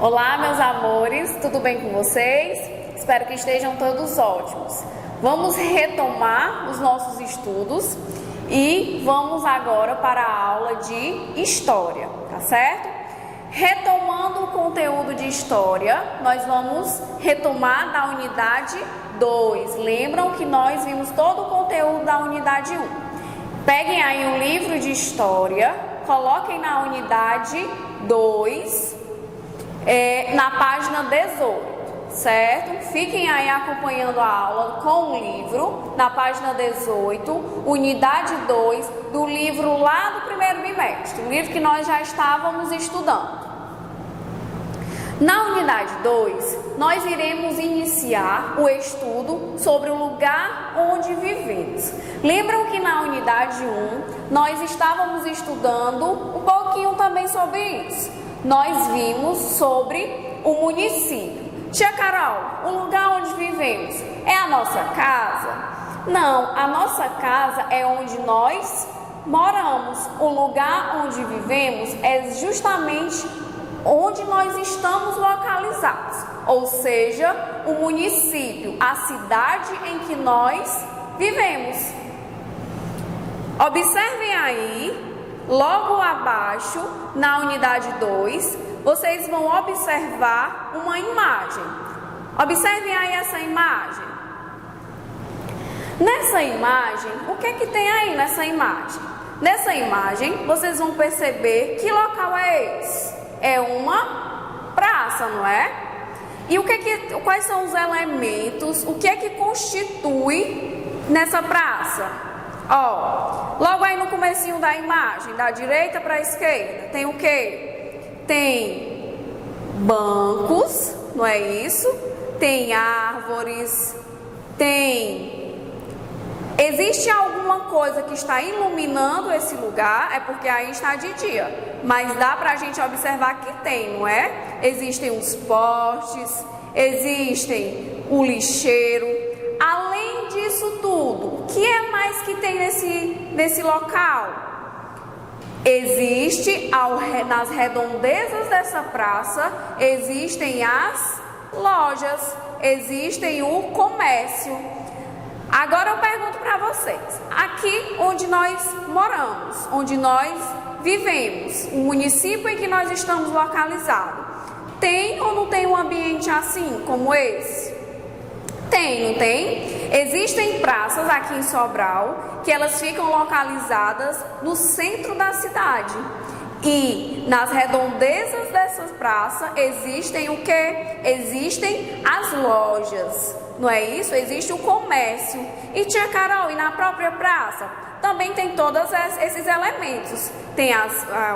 Olá, meus amores, tudo bem com vocês? Espero que estejam todos ótimos. Vamos retomar os nossos estudos e vamos agora para a aula de História, tá certo? Retomando o conteúdo de História, nós vamos retomar da unidade 2. Lembram que nós vimos todo o conteúdo da unidade 1. Peguem aí um livro de História, coloquem na unidade 2, na página 18, certo? Fiquem aí acompanhando a aula com o livro, na página 18, unidade 2, do livro lá do primeiro bimestre, o livro que nós já estávamos estudando. Na unidade 2, nós iremos iniciar o estudo sobre o lugar onde vivemos. Lembram que na unidade 1, nós estávamos estudando um pouquinho também sobre isso. Nós vimos sobre o município. Tia Carol, o lugar onde vivemos é a nossa casa? Não, a nossa casa é onde nós moramos. O lugar onde vivemos é justamente onde nós estamos localizados, ou seja, o município, a cidade em que nós vivemos. Observem aí, logo abaixo, na unidade 2, vocês vão observar uma imagem. Observem aí essa imagem. Nessa imagem, o que é que tem aí nessa imagem? Nessa imagem, vocês vão perceber que local é esse. É uma praça, não é? E quais são os elementos, o que é que constitui nessa praça? Ó, logo aí no comecinho da imagem, da direita para a esquerda, tem o quê? Tem bancos, não é isso? Tem árvores, Existe alguma coisa que está iluminando esse lugar? É porque aí está de dia. Mas dá para a gente observar que tem, não é? Existem os postes, existem o lixeiro. Além disso tudo, o que é mais que tem nesse local? Existe, nas redondezas dessa praça, existem as lojas, existem o comércio. Agora eu pergunto para vocês, aqui onde nós moramos, onde nós vivemos, o município em que nós estamos localizados, tem ou não tem um ambiente assim, como esse? Tem, não tem? Existem praças aqui em Sobral que elas ficam localizadas no centro da cidade. E nas redondezas dessas praças existem o quê? Existem as lojas, não é isso? Existe o comércio. E tia Carol, e na própria praça também tem todos esses elementos. Tem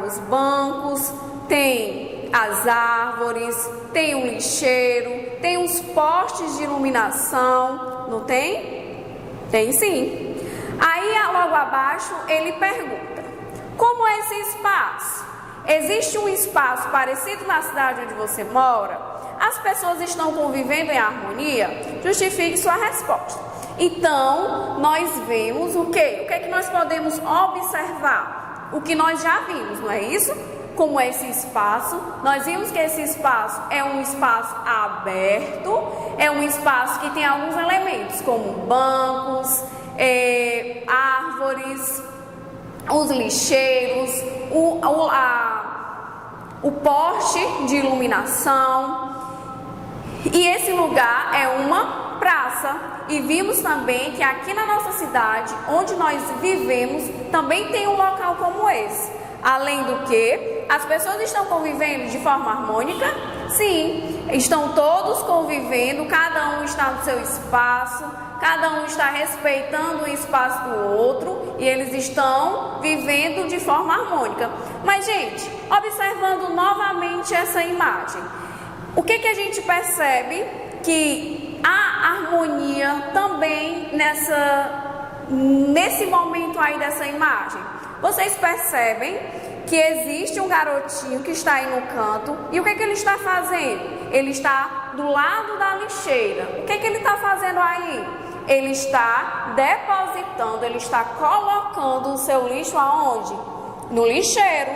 os bancos, tem as árvores, tem o lixeiro, tem os postes de iluminação, não tem? Tem sim. Aí logo abaixo ele pergunta: como é esse espaço? Existe um espaço parecido na cidade onde você mora? As pessoas estão convivendo em harmonia? Justifique sua resposta. Então, nós vemos o quê? O que é que nós podemos observar? O que nós já vimos, não é isso? Como esse espaço, nós vimos que esse espaço é um espaço aberto, é um espaço que tem alguns elementos, como bancos, árvores, os lixeiros, o poste de iluminação. E esse lugar é uma praça. E vimos também que aqui na nossa cidade, onde nós vivemos, também tem um local como esse. Além do que, as pessoas estão convivendo de forma harmônica? Sim, estão todos convivendo, cada um está no seu espaço, cada um está respeitando o espaço do outro e eles estão vivendo de forma harmônica. Mas, gente, observando novamente essa imagem, o que a gente percebe? Que há harmonia também nesse momento aí dessa imagem. Vocês percebem que existe um garotinho que está aí no canto e o que ele está fazendo? Ele está do lado da lixeira. O que ele está fazendo aí? Ele está depositando, ele está colocando o seu lixo aonde? No lixeiro.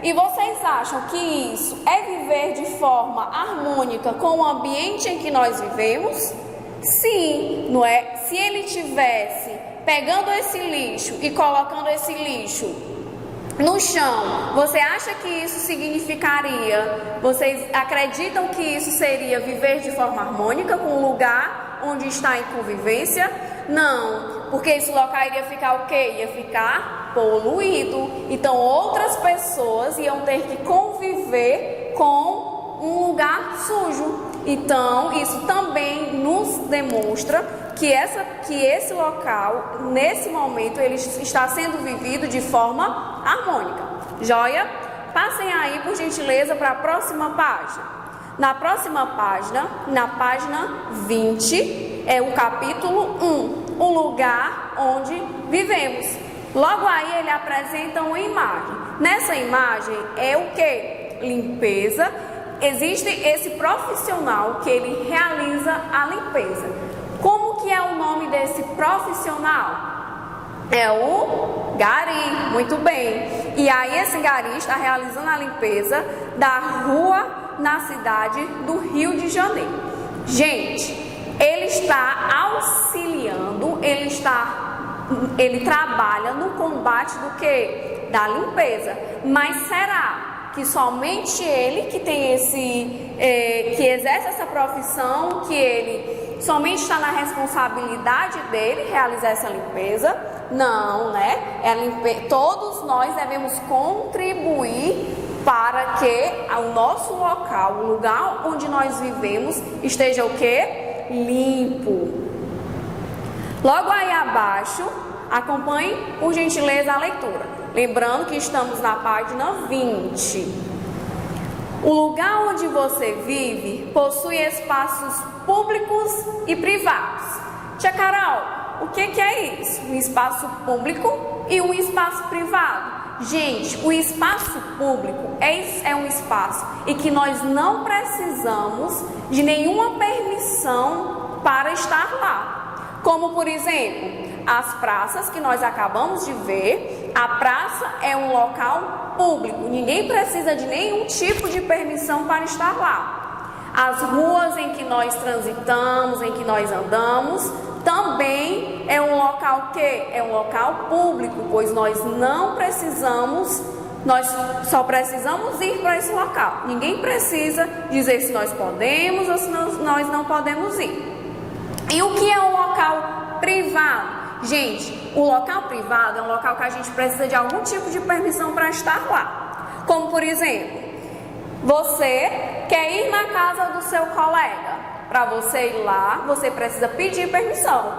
E vocês acham que isso é viver de forma harmônica com o ambiente em que nós vivemos? Sim, não é? Se ele tivesse pegando esse lixo e colocando esse lixo no chão, você acha que isso significaria, vocês acreditam que isso seria viver de forma harmônica com o lugar onde está em convivência? Não, porque esse local iria ficar o quê? Ia ficar poluído. Então outras pessoas iam ter que conviver com um lugar sujo. Então isso também nos demonstra que esse local, nesse momento, ele está sendo vivido de forma harmônica. Joia? Passem aí, por gentileza, para a próxima página. Na próxima página, na página 20, é o capítulo 1, o lugar onde vivemos. Logo aí ele apresenta uma imagem. Nessa imagem é o que? Limpeza. Existe esse profissional que ele realiza a limpeza. Como que é o nome desse profissional? É o gari, muito bem. E aí esse gari está realizando a limpeza da rua na cidade do Rio de Janeiro. Gente, ele está auxiliando, ele trabalha no combate do quê? Da limpeza. Mas será que somente ele que tem que exerce essa profissão, que ele somente está na responsabilidade dele realizar essa limpeza? Não, né? Todos nós devemos contribuir para que o nosso local, o lugar onde nós vivemos, esteja o quê? Limpo. Logo aí abaixo, acompanhe por gentileza a leitura. Lembrando que estamos na página 20. O lugar onde você vive possui espaços públicos e privados. Tia Carol, o que é isso? Um espaço público e um espaço privado. Gente, o espaço público é um espaço em que nós não precisamos de nenhuma permissão para estar lá. Como, por exemplo, as praças que nós acabamos de ver. A praça é um local público, ninguém precisa de nenhum tipo de permissão para estar lá. As ruas em que nós transitamos, em que nós andamos, também é um local que é um local público, pois nós só precisamos ir para esse local. Ninguém precisa dizer se nós podemos ou se nós não podemos ir. E o que é um local privado? Gente, o local privado é um local que a gente precisa de algum tipo de permissão para estar lá. Como, por exemplo, você quer ir na casa do seu colega. Para você ir lá, você precisa pedir permissão.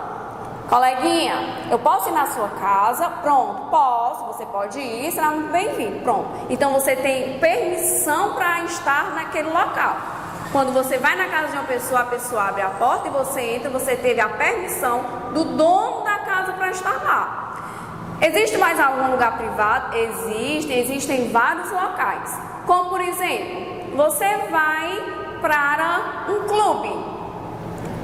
Coleguinha, eu posso ir na sua casa? Pronto, posso. Você pode ir, será muito bem-vindo. Pronto. Então você tem permissão para estar naquele local. Quando você vai na casa de uma pessoa, a pessoa abre a porta e você entra, você teve a permissão do dono da casa para estar lá. Existe mais algum lugar privado? Existem vários locais. Como, por exemplo, você vai para um clube.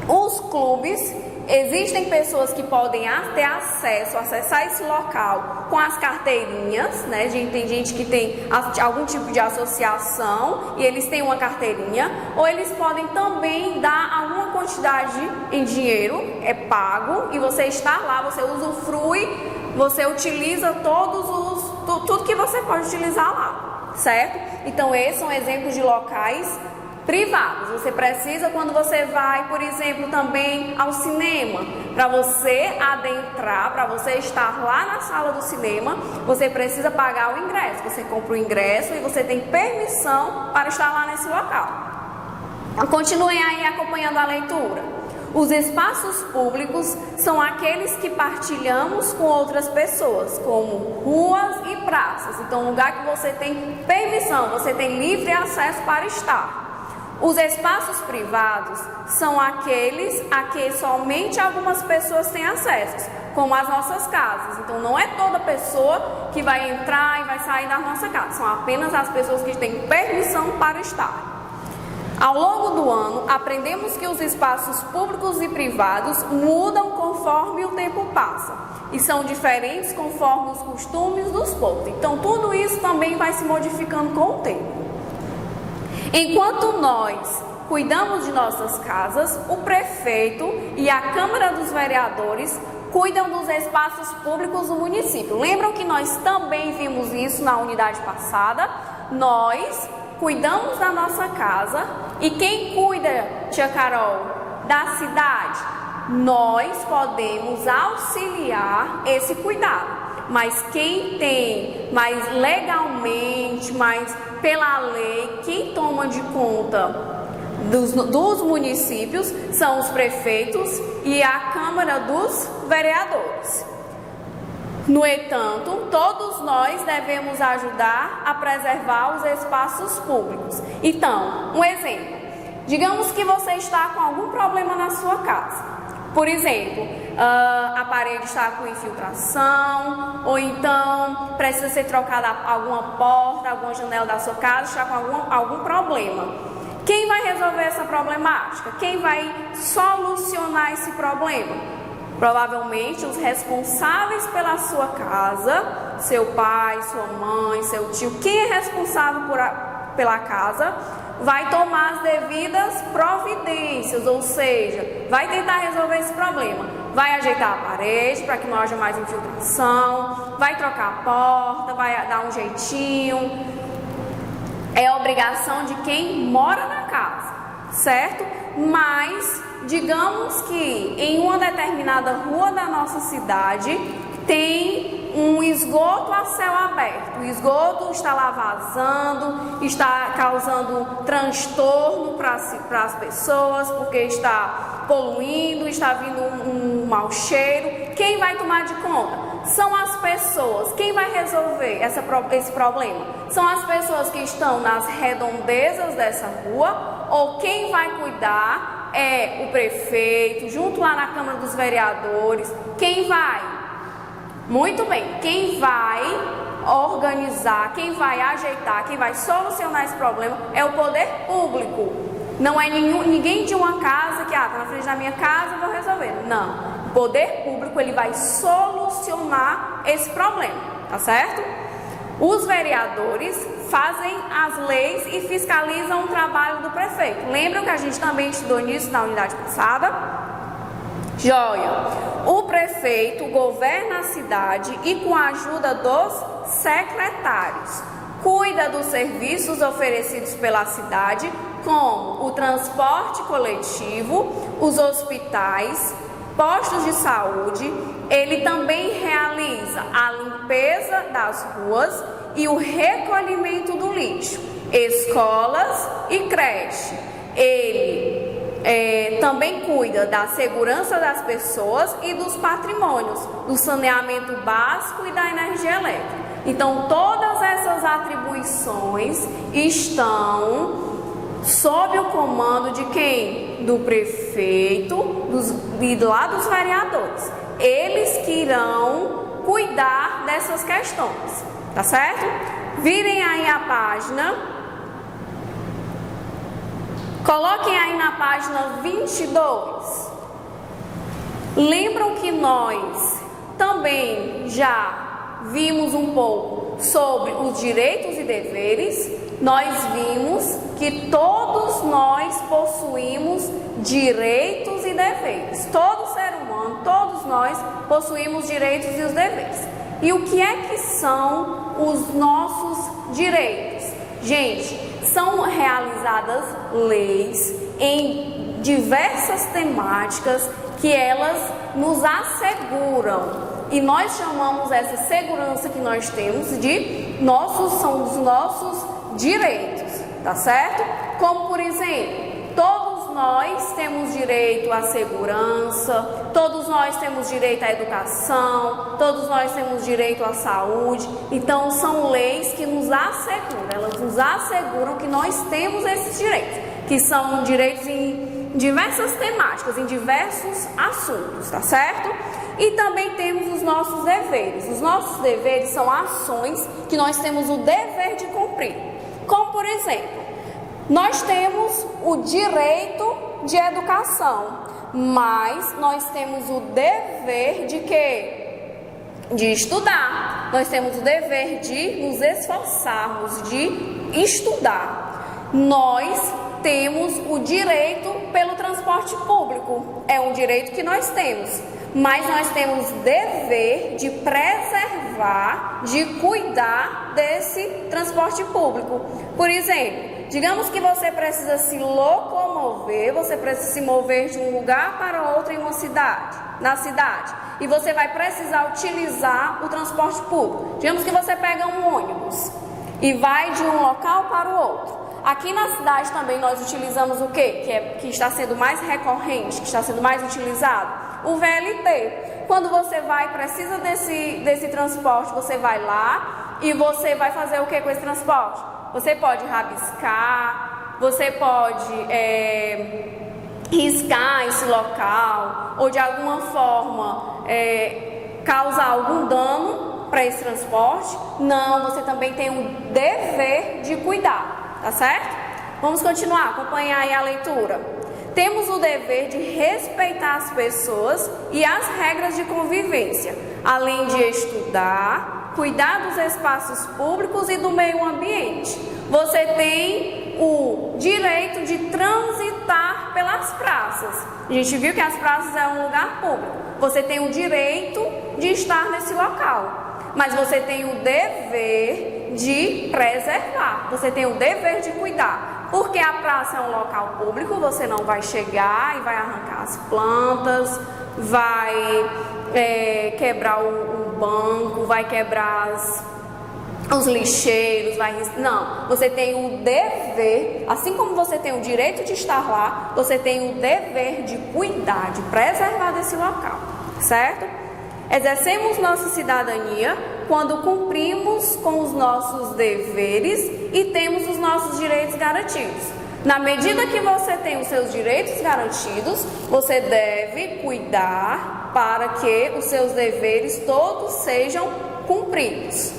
Os clubes, existem pessoas que podem ter acessar esse local com as carteirinhas, né? Tem gente que tem algum tipo de associação e eles têm uma carteirinha, ou eles podem também dar alguma quantidade em dinheiro, é pago, e você está lá, você usufrui, você utiliza tudo que você pode utilizar lá, certo? Então esses são exemplos de locais privados. Você precisa, quando você vai, por exemplo, também ao cinema, para você adentrar, para você estar lá na sala do cinema, você precisa pagar o ingresso. Você compra o ingresso e você tem permissão para estar lá nesse local. Continuem aí acompanhando a leitura. Os espaços públicos são aqueles que partilhamos com outras pessoas, como ruas e praças. Então, um lugar que você tem permissão, você tem livre acesso para estar. Os espaços privados são aqueles a que somente algumas pessoas têm acesso, como as nossas casas. Então não é toda pessoa que vai entrar e vai sair da nossa casa, são apenas as pessoas que têm permissão para estar. Ao longo do ano, aprendemos que os espaços públicos e privados mudam conforme o tempo passa e são diferentes conforme os costumes dos povos. Então, tudo isso também vai se modificando com o tempo. Enquanto nós cuidamos de nossas casas, o prefeito e a Câmara dos Vereadores cuidam dos espaços públicos do município. Lembram que nós também vimos isso na unidade passada? Nós cuidamos da nossa casa e quem cuida, tia Carol, da cidade? Nós podemos auxiliar esse cuidado. Mas quem tem mais legalmente, mais pela lei, quem toma de conta dos municípios são os prefeitos e a Câmara dos Vereadores. No entanto, todos nós devemos ajudar a preservar os espaços públicos. Então, um exemplo. Digamos que você está com algum problema na sua casa. Por exemplo, a parede está com infiltração, ou então precisa ser trocada alguma porta, alguma janela da sua casa, está com algum problema. Quem vai resolver essa problemática? Quem vai solucionar esse problema? Provavelmente os responsáveis pela sua casa, seu pai, sua mãe, seu tio, quem é responsável pela casa, vai tomar as devidas providências, ou seja, vai tentar resolver esse problema. Vai ajeitar a parede para que não haja mais infiltração, vai trocar a porta, vai dar um jeitinho. É obrigação de quem mora na casa, certo? Mas digamos que em uma determinada rua da nossa cidade tem um esgoto a céu aberto. O esgoto está lá vazando, está causando transtorno para as pessoas, porque está poluindo, está vindo um mau cheiro. Quem vai tomar de conta? São as pessoas. Quem vai resolver esse problema? São as pessoas que estão nas redondezas dessa rua, ou quem vai cuidar é o prefeito, junto lá na Câmara dos Vereadores. Quem vai? Muito bem, quem vai organizar, quem vai ajeitar, quem vai solucionar esse problema é o poder público. Não é ninguém de uma casa que está na frente da minha casa e vou resolver. Não. O poder público ele vai solucionar esse problema, tá certo? Os vereadores fazem as leis e fiscalizam o trabalho do prefeito. Lembram que a gente também estudou nisso na unidade passada? Joia! O prefeito governa a cidade e, com a ajuda dos secretários, cuida dos serviços oferecidos pela cidade, como o transporte coletivo, os hospitais, postos de saúde. Ele também realiza a limpeza das ruas e o recolhimento do lixo, escolas e creche. Ele também cuida da segurança das pessoas e dos patrimônios, do saneamento básico e da energia elétrica. Então, todas essas atribuições estão sob o comando de quem? Do prefeito e lá dos vereadores. Eles que irão cuidar dessas questões, tá certo? Virem aí a página. Coloquem aí na página 22. Lembram que nós também já vimos um pouco sobre os direitos e deveres? Nós vimos que todos nós possuímos direitos e deveres. Todo ser humano, todos nós possuímos direitos e os deveres. E o que é que são os nossos direitos? Gente, são realizadas leis em diversas temáticas que elas nos asseguram. E nós chamamos essa segurança que nós temos de são os nossos direitos, tá certo? Como, por exemplo, todos nós temos direito à segurança, todos nós temos direito à educação, todos nós temos direito à saúde. Então, são leis que nos asseguram, elas nos asseguram que nós temos esses direitos, que são direitos em diversas temáticas, em diversos assuntos, tá certo? E também temos os nossos deveres. Os nossos deveres são ações que nós temos o dever de cumprir. Como, por exemplo, nós temos o direito de educação. mas nós temos o dever de quê? De estudar. Nós temos o dever de nos esforçarmos, de estudar. Nós temos o direito pelo transporte público, é um direito que nós temos, mas nós temos dever de preservar, de cuidar desse transporte público. Por exemplo, digamos que você precisa se locomover, você precisa se mover de um lugar para outro em uma cidade, na cidade, e você vai precisar utilizar o transporte público. Digamos que você pega um ônibus e vai de um local para o outro. Aqui na cidade também nós utilizamos o quê? Que está sendo mais recorrente, que está sendo mais utilizado? O VLT. Quando você precisa desse transporte, você vai lá e você vai fazer o que com esse transporte? Você pode rabiscar, você pode riscar esse local, ou de alguma forma causar algum dano para esse transporte. Não, você também tem o dever de cuidar. Tá certo? Vamos continuar, acompanhar aí a leitura. Temos o dever de respeitar as pessoas e as regras de convivência, além de estudar, cuidar dos espaços públicos e do meio ambiente. Você tem o direito de transitar pelas praças. A gente viu que as praças é um lugar público. Você tem o direito de estar nesse local. Mas você tem o dever de preservar, você tem o dever de cuidar, porque a praça é um local público, você não vai chegar e vai arrancar as plantas, vai quebrar o banco, vai quebrar os lixeiros, não, você tem o dever, assim como você tem o direito de estar lá, você tem o dever de cuidar, de preservar desse local, certo? Exercemos nossa cidadania quando cumprimos com os nossos deveres e temos os nossos direitos garantidos. Na medida que você tem os seus direitos garantidos, você deve cuidar para que os seus deveres todos sejam cumpridos.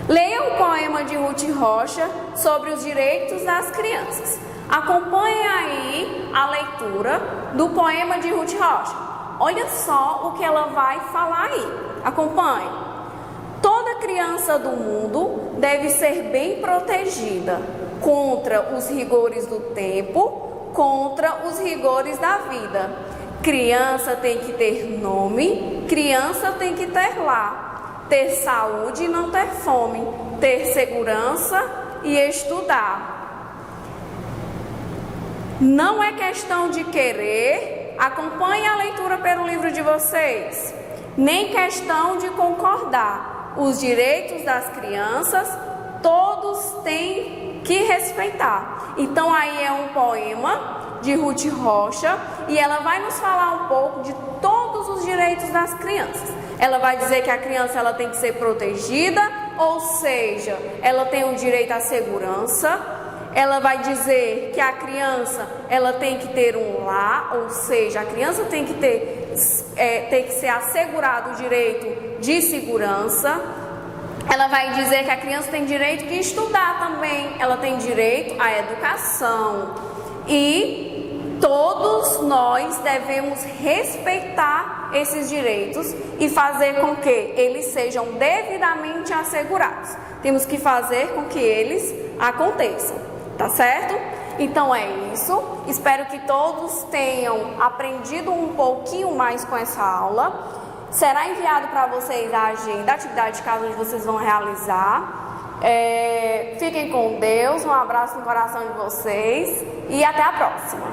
Leia o poema de Ruth Rocha sobre os direitos das crianças. Acompanhe aí a leitura do poema de Ruth Rocha. Olha só o que ela vai falar aí. Acompanhe. Toda criança do mundo deve ser bem protegida contra os rigores do tempo, contra os rigores da vida. Criança tem que ter nome, criança tem que ter lar, ter saúde e não ter fome, ter segurança e estudar. Não é questão de querer. Acompanhe a leitura pelo livro de vocês. Nem questão de concordar. Os direitos das crianças, todos têm que respeitar. Então aí é um poema de Ruth Rocha e ela vai nos falar um pouco de todos os direitos das crianças. Ela vai dizer que a criança ela tem que ser protegida, ou seja, ela tem o direito à segurança. Ela vai dizer que a criança ela tem que ter um lar, ou seja, a criança tem que tem que ser assegurado o direito de segurança. Ela vai dizer que a criança tem direito de estudar também, ela tem direito à educação. E todos nós devemos respeitar esses direitos e fazer com que eles sejam devidamente assegurados. Temos que fazer com que eles aconteçam. Tá certo? Então é isso. Espero que todos tenham aprendido um pouquinho mais com essa aula. Será enviado para vocês a agenda, a atividade de casa onde vocês vão realizar. Fiquem com Deus, um abraço no coração de vocês e até a próxima.